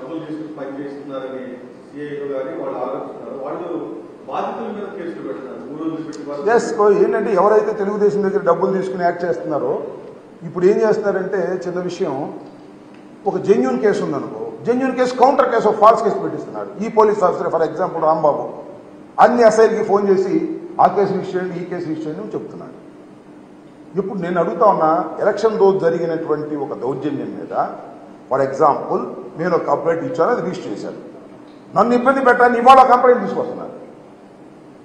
డబ్బులు తీసుకుని పనిచేస్తున్నారని సిఐలు కానీ వాళ్ళు ఆలోచిస్తున్నారు. వాళ్ళు బాధితుల మీద కేసులు పెడతారు. 3 రోజులు పెట్టి ఎస్ ఏంటంటే ఎవరైతే తెలుగుదేశం దగ్గర డబ్బులు తీసుకుని యాక్ట్ చేస్తున్నారో ఇప్పుడు ఏం చేస్తున్నారంటే చిన్న విషయం, ఒక జెన్యూన్ కేసు ఉందనుకో, genuine case counter case false case పెట్టిస్తున్నాడు. ఈ police officer for example Rambabu అన్ని ఎస్ఐలకి ఫోన్ చేసి ఆ కేసు రిజిస్టర్ చేయండి, ఈ కేసు రిజిస్టర్ చేయండి అని చెప్తున్నాడు. ఇప్పుడు నేను అడుగుతా ఉన్నా, ఎలక్షన్ రోజు జరిగినటువంటి ఒక దౌర్జన్యం మీద ఫర్ ఎగ్జాంపుల్ నేను ఒక కంప్లైంట్ ఇచ్చాను, అది రిజిస్టర్ చేశాను. నన్ను ఇబ్బంది పెట్టాలని ఇవాళ కంప్లైంట్ తీసుకొస్తున్నారు.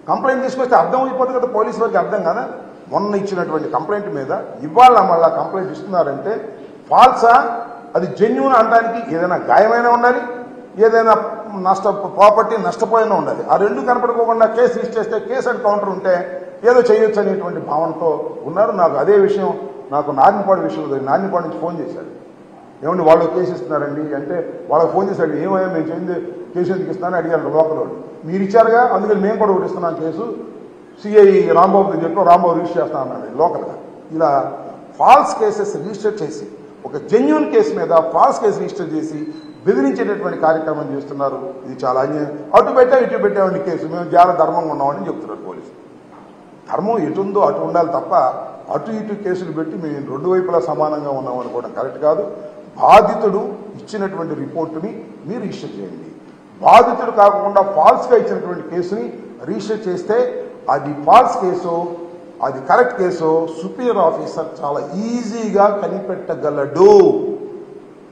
కంప్లైంట్ తీసుకొస్తే అర్థం అయిపోతుంది కదా పోలీసు వారికి, అర్థం కదా. మొన్న ఇచ్చినటువంటి కంప్లైంట్ మీద ఇవాళ మళ్ళా కంప్లైంట్ ఇస్తున్నారంటే ఫాల్సా, అది జెన్యూన్ అనడానికి ఏదైనా గాయమైనా ఉండాలి, ఏదైనా ప్రాపర్టీ నష్టపోయినా ఉండాలి. ఆ రెండు కనపడుకోకుండా కేసు రిజిస్టర్ చేస్తే కేసు అండ్ కౌంటర్ ఉంటే ఏదో చేయొచ్చు అనేటువంటి భావనతో ఉన్నారు. నాకు అదే విషయం నాకు నార్నిపాడు విషయంలో నార్నిపాడు నుంచి ఫోన్ చేశాడు. ఏమండి వాళ్ళు కేసు ఇస్తున్నారండి అంటే వాళ్ళకి ఫోన్ చేశాడు, ఏమయ్యా మేము చేయింది కేసు ఎందుకు ఇస్తున్నారని అడిగారు లోకల్ వాళ్ళు. మీరు ఇచ్చారుగా, అందుకని మేము కూడా ఒకటి ఇస్తున్నాం కేసు, సిఐ రాంబాబుతో చెప్పి రాంబాబు రిజిస్టర్ చేస్తా అన్నాడు లోకల్గా. ఇలా ఫాల్స్ కేసెస్ రిజిస్టర్ చేసి ఒక జెన్యూన్ కేసు మీద ఫాల్స్ కేసు రిజిస్టర్ చేసి బెదిరించేటటువంటి కార్యక్రమం చేస్తున్నారు. ఇది చాలా అన్యాయం. అటు పెట్టా ఇటు పెట్టామండి కేసు, మేము చాలా ధర్మంగా ఉన్నామని చెప్తున్నారు పోలీసులు. ధర్మం ఎటుందో అటు ఉండాలి తప్ప అటు ఇటు కేసులు పెట్టి మేము రెండు వైపులా సమానంగా ఉన్నామనుకోవడం కరెక్ట్ కాదు. బాధితుడు ఇచ్చినటువంటి రిపోర్టుని మీరు రిజిస్టర్ చేయండి. బాధితుడు కాకుండా ఫాల్స్గా ఇచ్చినటువంటి కేసుని రిజిస్టర్ చేస్తే అది ఫాల్స్ కేసు, అది కరెక్ట్ కేసు సుపీరియర్ ఆఫీసర్ చాలా ఈజీగా కనిపెట్టగలడు.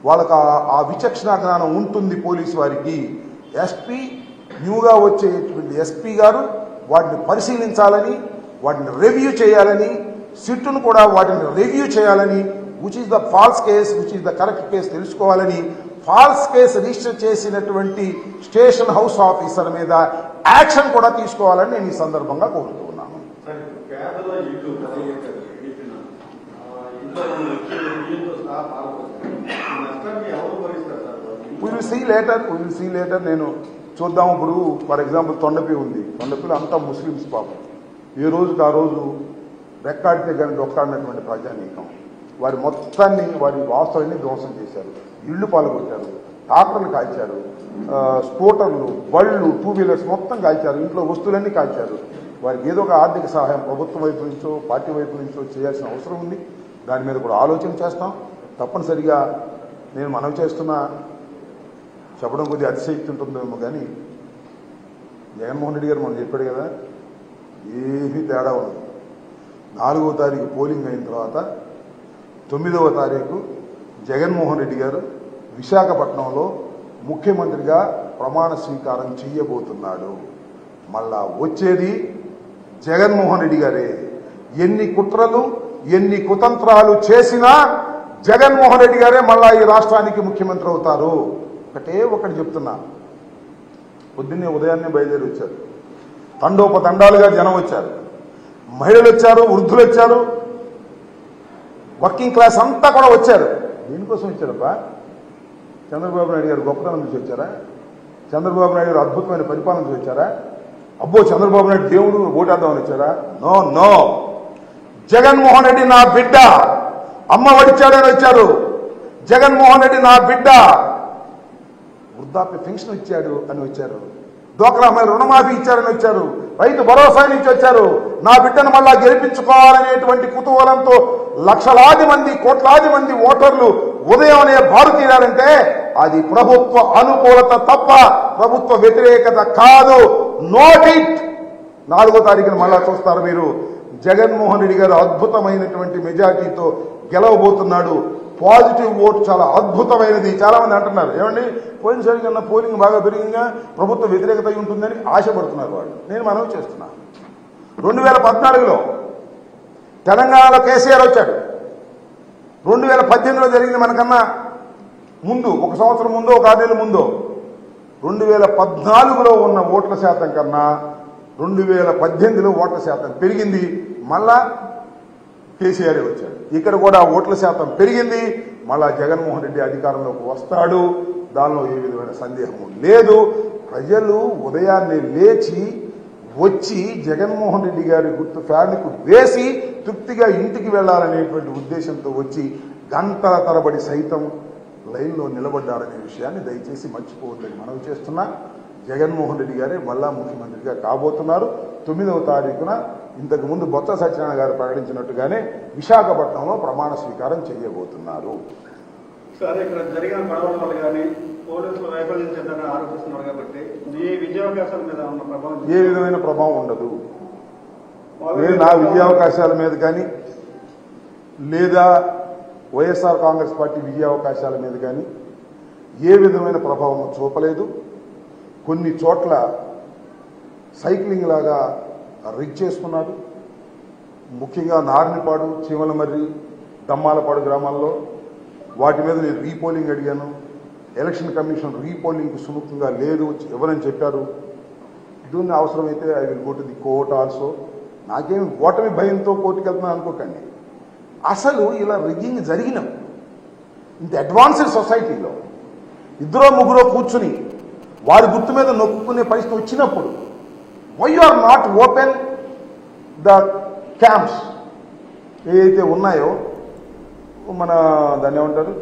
వాళ్ళకి ఆ విచక్షణ జ్ఞానం ఉంటుంది పోలీసు వారికి. ఎస్పీ న్యూగా వచ్చేటువంటి ఎస్పీ గారు వాటిని పరిశీలించాలని, వాటిని రివ్యూ చేయాలని, సిట్టును కూడా వాటిని రివ్యూ చేయాలని, which is the false case, which is the correct case తెలుసుకోవాలని, ఫాల్స్ కేసు రిజిస్టర్ చేసినటువంటి స్టేషన్ హౌస్ ఆఫీసర్ మీద యాక్షన్ కూడా తీసుకోవాలని నేను ఈ సందర్భంగా కోరుతూ ఉన్నాను. విల్ సీ లేటర్ నేను చూద్దాం. ఇప్పుడు ఫర్ ఎగ్జాంపుల్ తొండపి ఉంది, తొండపిలో అంతా ముస్లిమ్స్ పాపం, ఏ రోజుకి ఆ రోజు రెక్కాడితే కానీ డొక్కాడినటువంటి ప్రజానీకం వారి మొత్తాన్ని వారి వాస్తవాన్ని ధ్వంసం చేశారు. ఇళ్లు పాల్గొట్టారు, ట్రాక్టర్లు కాల్చారు, స్కూటర్లు, బళ్ళు, 2 వీలర్స్ మొత్తం కాల్చారు, ఇంట్లో వస్తువులన్నీ కాల్చారు. వారికి ఏదో ఒక ఆర్థిక సహాయం ప్రభుత్వం వైపు నుంచో పార్టీ వైపు నుంచో చేయాల్సిన అవసరం ఉంది. దాని మీద కూడా ఆలోచన చేస్తాం. తప్పనిసరిగా నేను మనవి చేస్తున్నా, చెప్పడం కొద్దిగా అతిశక్తి ఉంటుందేమో కానీ జగన్మోహన్ రెడ్డి గారు మనం చెప్పాడు కదా, ఏమీ తేడా ఉండదు. 4వ తారీఖు పోలింగ్ అయిన తర్వాత 9వ తారీఖు జగన్మోహన్ రెడ్డి గారు విశాఖపట్నంలో ముఖ్యమంత్రిగా ప్రమాణ స్వీకారం చేయబోతున్నాడు. మళ్ళా వచ్చేది జగన్మోహన్ రెడ్డి గారే. ఎన్ని కుట్రలు ఎన్ని కుతంత్రాలు చేసినా జగన్మోహన్ రెడ్డి గారే మళ్ళా ఈ రాష్ట్రానికి ముఖ్యమంత్రి అవుతారు. ఒకటి చెప్తున్నా, పొద్దున్నే ఉదయాన్నే బయలుదేరి వచ్చారు, తండోపతండాలుగా జనం వచ్చారు, మహిళలు వచ్చారు, వృద్ధులు వచ్చారు, వర్కింగ్ క్లాస్ అంతా కూడా వచ్చారు. దేనికోసం వచ్చారబ్బా? చంద్రబాబు నాయుడు గారు గొప్పతనం నుంచి వచ్చారా? చంద్రబాబు నాయుడు గారు అద్భుతమైన పరిపాలన నుంచి వచ్చారా? అబ్బో చంద్రబాబు నాయుడు దేవుడు ఓటేద్దామని వచ్చారా? No no. జగన్మోహన్ రెడ్డి నా బిడ్డ, అమ్మ వడిచాడని వచ్చారు. జగన్మోహన్ రెడ్డి నా బిడ్డ, వృద్ధాప్య పెన్షన్ ఇచ్చాడు అని వచ్చారు. డ్వాక్రా మహిళ రుణమాఫీ ఇచ్చారని వచ్చారు. రైతు భరోసా నుంచి వచ్చారు. నా బిడ్డను మళ్ళా గెలిపించుకోవాలనేటువంటి కుతూహలంతో లక్షలాది మంది కోట్లాది మంది ఓటర్లు ఉదయమనే బారు తీరారంటే అది ప్రభుత్వ అనుకూలత తప్ప ప్రభుత్వ వ్యతిరేకత కాదు. Note it. 4వ తారీఖున మళ్ళా చూస్తారు మీరు. జగన్మోహన్ రెడ్డి గారు అద్భుతమైనటువంటి మెజార్టీతో గెలవబోతున్నాడు. పాజిటివ్ ఓటు చాలా అద్భుతమైనది. చాలా మంది అంటున్నారు, ఏమండి పోయినసారి కన్నా పోలింగ్ బాగా పెరిగిందా, ప్రభుత్వ వ్యతిరేకత ఉంటుందని ఆశపడుతున్నారు వాళ్ళు. నేను మనవి చేస్తున్నా, 2014లో తెలంగాణలో కేసీఆర్ వచ్చాడు. 2018లో జరిగింది మనకన్నా ముందు, 1 సంవత్సరం ముందో 6 నెలల ముందో. 2014లో ఉన్న ఓట్ల శాతం కన్నా 2018లో ఓట్ల శాతం పెరిగింది. మళ్ళా కేసీఆర్ వచ్చాడు. ఇక్కడ కూడా ఓట్ల శాతం పెరిగింది. మళ్ళా జగన్మోహన్ రెడ్డి అధికారంలోకి వస్తాడు. దానిలో ఏ విధమైన సందేహము లేదు. ప్రజలు ఉదయాన్నే లేచి వచ్చి జగన్మోహన్ రెడ్డి గారి గుర్తు ఫ్యాన్కు వేసి తృప్తిగా ఇంటికి వెళ్లాలనేటువంటి ఉద్దేశంతో వచ్చి గంటల తరబడి సైతం లైన్లో నిలబడ్డారనే విషయాన్ని దయచేసి మర్చిపోవద్దని మనవి చేస్తున్నా. జగన్మోహన్ రెడ్డి గారే మళ్ళా ముఖ్యమంత్రిగా కాబోతున్నారు. 9వ తారీఖున ఇంతకుముందు బొత్స సత్యనారాయణ గారు ప్రకటించినట్టుగానే విశాఖపట్నంలో ప్రమాణ స్వీకారం చేయబోతున్నారు. సరే, ఇక్కడ జరిగిన గొడవల వల్ల కానీ పోలీసులు వైఫల్యం చెందని ఆరోపిస్తున్నారు కాబట్టి మీ విద్యావకాశాల మీద ఉన్న ప్రభావం ఏ విధమైన ప్రభావం ఉండదు. నా విద్యావకాశాల మీద కానీ లేదా వైఎస్ఆర్ కాంగ్రెస్ పార్టీ విజయావకాశాల మీద కానీ ఏ విధమైన ప్రభావం చూపలేదు. కొన్ని చోట్ల సైక్లింగ్ లాగా రిగ్ చేసుకున్నారు. ముఖ్యంగా నార్నిపాడు, చీమలమర్రి, దమ్మాలపాడు గ్రామాల్లో వాటి మీద నేను రీపోలింగ్ అడిగాను. ఎలక్షన్ కమిషన్ రీపోలింగ్కి సుముఖంగా లేదు ఎవరని చెప్పారు. దీన్ని అవసరమైతే I will go to the court also. నాకేం ఓటమి భయంతో కోర్టుకు వెళ్తున్నాను అనుకోకండి. అసలు ఇలా రిగ్గింగ్ జరిగినప్పుడు ఇంత అడ్వాన్స్డ్ సొసైటీలో ఇద్దరో ముగ్గురో కూర్చుని వారి గుర్తు మీద నొక్కునే పరిస్థితి వచ్చినప్పుడు why are not open the camps ఏవైతే ఉన్నాయో మన దాన్ని ఏమంటారు